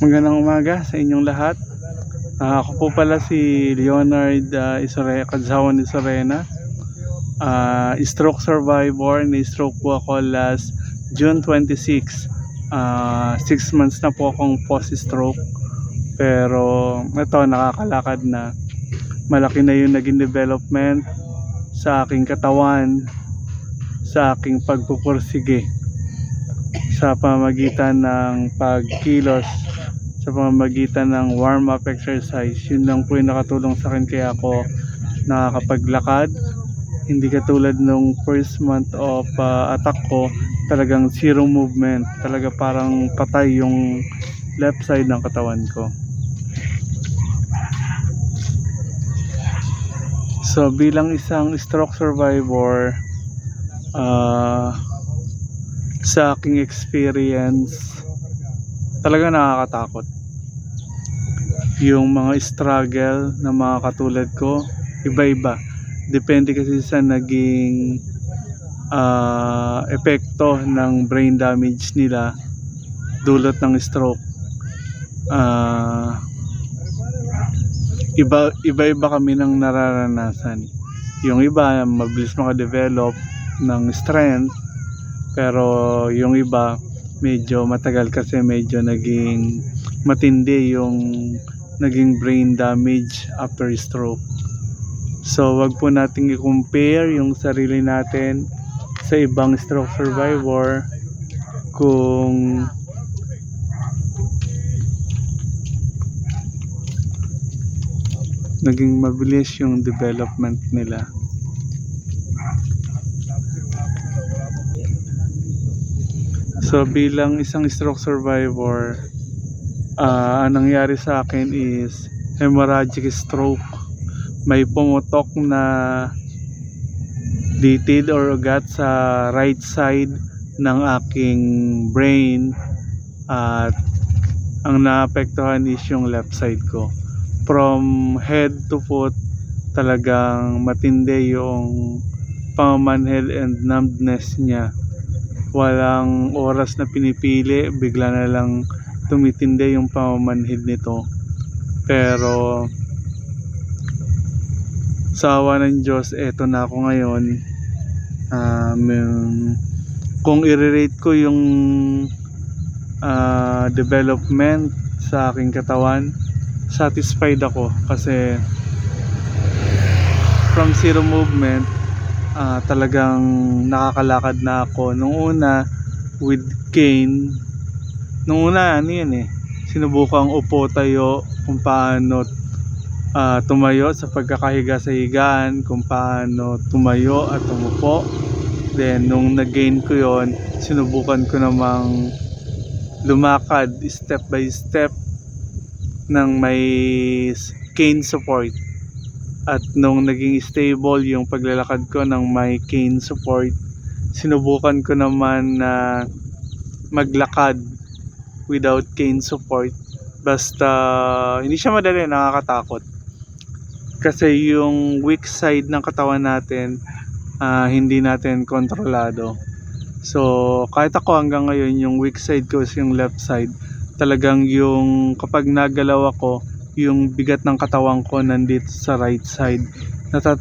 Magandang umaga sa inyong lahat. Ako po pala si Leonard Kadzawan Isorena. Stroke survivor. Ni-stroke po ako last June 26. 6 months na po akong post-stroke. Pero ito, nakakalakad na. Malaki na yung naging development sa aking katawan, sa aking pagpupursige, sa pamamagitan ng pagkilos, sa pamamagitan ng warm-up exercise. Yun lang po yung nakatulong sa akin, kaya ako nakakapaglakad. Hindi katulad nung first month of attack ko, talagang zero movement. Talaga parang patay yung left side ng katawan ko. So bilang isang stroke survivor, sa aking experience, talaga nakakatakot yung mga struggle ng mga katulad ko. Iba-iba, depende kasi sa naging epekto ng brain damage nila dulot ng stroke. Iba-iba kami ng nararanasan. Yung iba mabilis makadevelop ng strength, pero yung iba medyo matagal kasi medyo naging matindi yung naging brain damage after stroke. So wag po nating i-compare yung sarili natin sa ibang stroke survivor kung naging mabilis yung development nila. So bilang isang stroke survivor, ang nangyari sa akin is hemorrhagic stroke. May pumutok na litid or ugat sa right side ng aking brain, at ang naapektuhan is yung left side ko. From head to foot, talagang matindi yung pamamanhid and numbness niya. Walang oras na pinipili, bigla na lang tumitindi yung pamamanhid nito. Pero sa awa ng Diyos, eto na ako ngayon. Kung i-rate ko yung development sa aking katawan, satisfied ako kasi from zero movement, talagang nakakalakad na ako. Nung una with cane, nung una sinubukang upo tayo, kung paano tumayo sa pagkakahiga sa higaan, kung paano tumayo at umupo. Then nung nag-gain ko yon, sinubukan ko namang lumakad step by step ng may cane support. At nung naging stable yung paglalakad ko ng may cane support, sinubukan ko naman na maglakad without cane support. Basta hindi siya madali, nakakatakot. Kasi yung weak side ng katawan natin, hindi natin kontrolado. So kahit ako hanggang ngayon, yung weak side ko is yung left side. Talagang yung kapag nagalaw ako, yung bigat ng katawan ko nandito sa right side.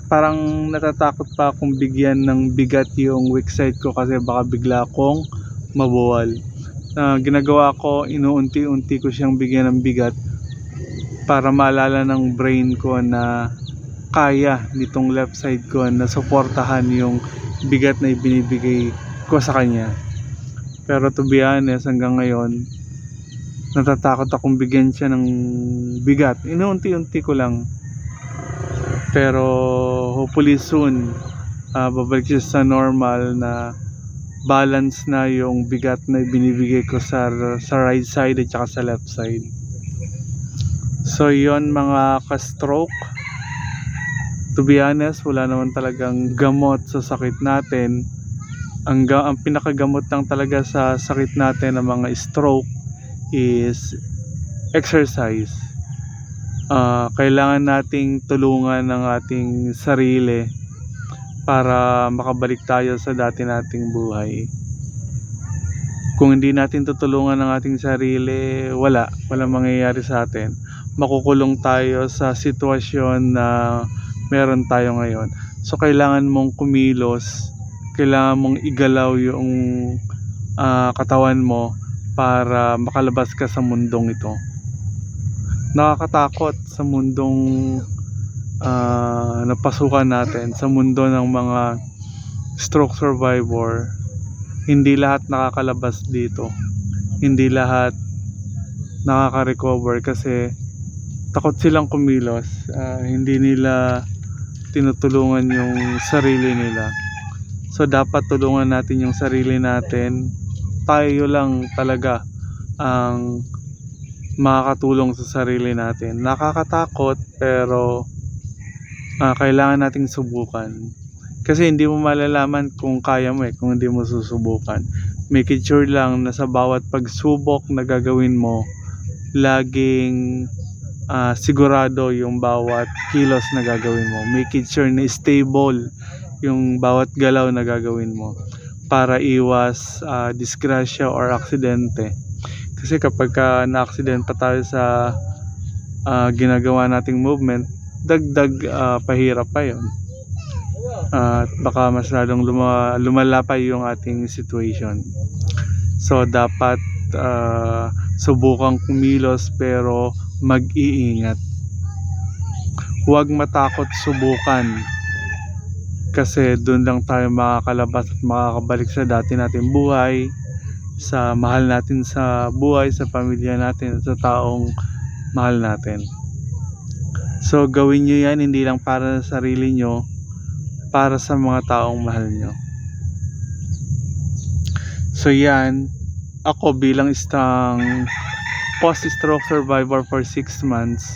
Parang natatakot pa akong bigyan ng bigat yung weak side ko, kasi baka bigla akong mabuwal. Ginagawa ko, inuunti-unti ko siyang bigyan ng bigat para maalala ng brain ko na kaya nitong left side ko na suportahan yung bigat na ibinibigay ko sa kanya. Pero to be honest, hanggang ngayon natatakot akong bigyan siya ng bigat. Inuunti-unti ko lang, pero hopefully soon babalik siya sa normal na balance na yung bigat na binibigay ko sa right side at saka sa left side. So yon mga ka-stroke, to be honest, wala naman talagang gamot sa sakit natin. Ang pinakagamot lang talaga sa sakit natin ng mga stroke is exercise. Kailangan nating tulungan ng ating sarili para makabalik tayo sa dati nating buhay. Kung hindi natin tutulungan ang ating sarili, walang mangyayari sa atin. Makukulong tayo sa sitwasyon na meron tayo ngayon. So kailangan mong kumilos, kailangan mong igalaw yung katawan mo para makalabas ka sa mundong ito. Nakakatakot sa mundong napasukan natin, sa mundo ng mga stroke survivor. Hindi lahat nakakalabas dito, hindi lahat nakaka-recover kasi takot silang kumilos. Hindi nila tinutulungan yung sarili nila. So dapat tulungan natin yung sarili natin. Tayo lang talaga ang makakatulong sa sarili natin. Nakakatakot pero kailangan nating subukan. Kasi hindi mo malalaman kung kaya mo kung hindi mo susubukan. Make it sure lang na sa bawat pagsubok na gagawin mo, laging sigurado yung bawat kilos na gagawin mo. Make it sure na stable yung bawat galaw na gagawin mo para iwas disgrasya or aksidente. Kasi kapag na-aksidente tayo sa ginagawa nating movement, dagdag pahirap pa yun. At baka mas lalong lumala pa yung ating situation. So dapat subukang kumilos pero mag-iingat. Huwag matakot subukan, kasi doon lang tayo makakalabas at makakabalik sa dati nating buhay, sa mahal natin sa buhay, sa pamilya natin at sa taong mahal natin. So gawin nyo yan hindi lang para sa sarili nyo, para sa mga taong mahal nyo. So yan, ako bilang isang post-stroke survivor for 6 months,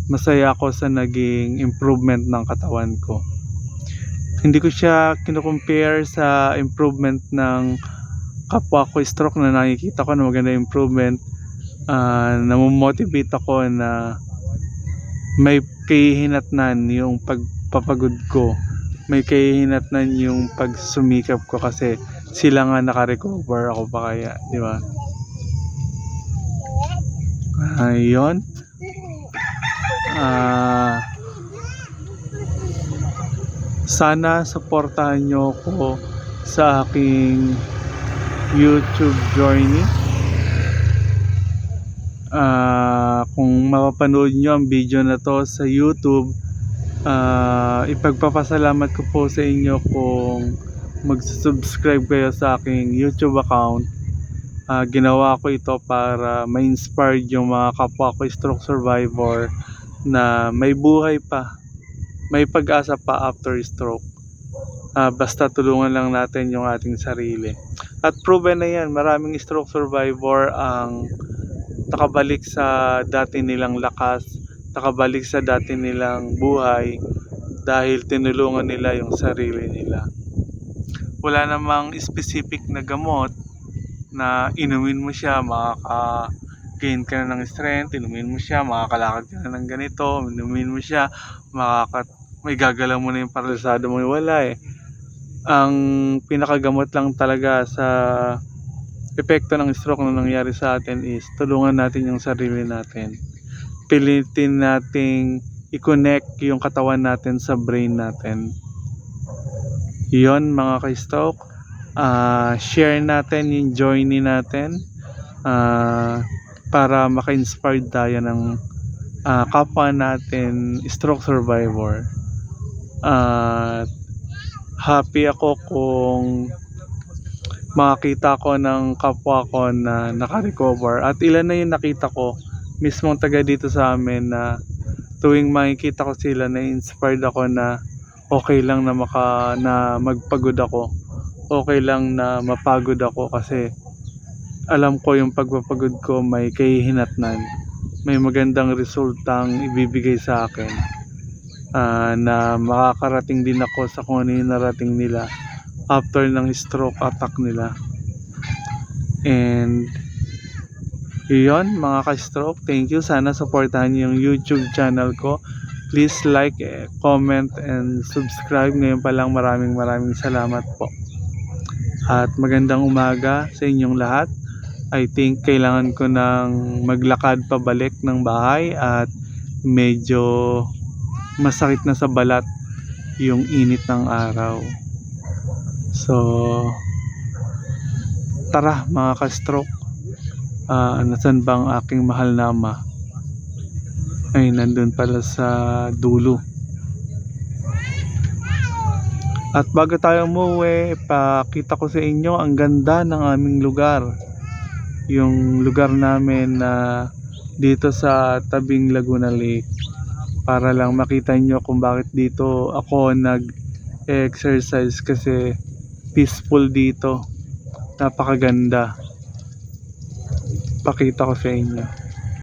masaya ako sa naging improvement ng katawan ko. Hindi ko siya kino-compare sa improvement ng kapwa ko stroke na nakikita ko na maganda improvement. Namomotivate ako na may kahihinatnan yung pagpapagod ko, may kahihinatnan yung pagsumikap ko kasi sila nga naka-recover, ako pa kaya, di ba? Ayun. Sana supportahan nyo ko sa aking YouTube journey. Kung mapapanood nyo ang video na to sa YouTube, ipagpapasalamat ko po sa inyo kung mag-subscribe kayo sa aking YouTube account. Ginawa ko ito para ma-inspire yung mga kapwa ko stroke survivor na may buhay pa, may pag-asa pa after stroke. Basta tulungan lang natin yung ating sarili. At proven na yan, maraming stroke survivor ang nakabalik sa dati nilang lakas, nakabalik sa dati nilang buhay dahil tinulungan nila yung sarili nila. Wala namang specific na gamot na inumin mo siya makaka-gain ka na ng strength, inumin mo siya makakalakad ka na ng ganito, inumin mo siya may gagalaw mo na yung paralisado mo. Wala ang pinakagamot lang talaga sa epekto ng stroke na nangyari sa atin is tulungan natin yung sarili natin. Pilitin nating i-connect yung katawan natin sa brain natin. Yon mga ka-stroke, share natin yung journey natin para maka-inspire tayo ng kapwa natin stroke survivor. Happy ako kung makakita ko ng kapwa ko na naka-recover, at ilan na yung nakita ko mismong taga dito sa amin na tuwing makikita ko sila na inspired ako na okay lang na magpagod ako, okay lang na mapagod ako kasi alam ko yung pagpapagod ko may kahihinatnan, may magandang resultang ibibigay sa akin, na makakarating din ako sa kung ano yung narating nila after ng stroke attack nila. And yun mga ka-stroke, thank you. Sana supportahan niyo yung YouTube channel ko. Please like, comment and subscribe. Ngayon pa lang, maraming salamat po. At magandang umaga sa inyong lahat. I think kailangan ko ng maglakad pabalik ng bahay at medyo masakit na sa balat yung init ng araw. So, tara mga ka-stroke. Nasan ba ang aking mahal na ama? Ay, nandun pala sa dulo. At bago tayo umuwi, pakita ko sa inyo ang ganda ng aming lugar. Yung lugar namin na dito sa tabing Laguna Lake. Para lang makita nyo kung bakit dito ako nag-exercise, kasi peaceful dito. Napakaganda. Pakita ko sa inyo.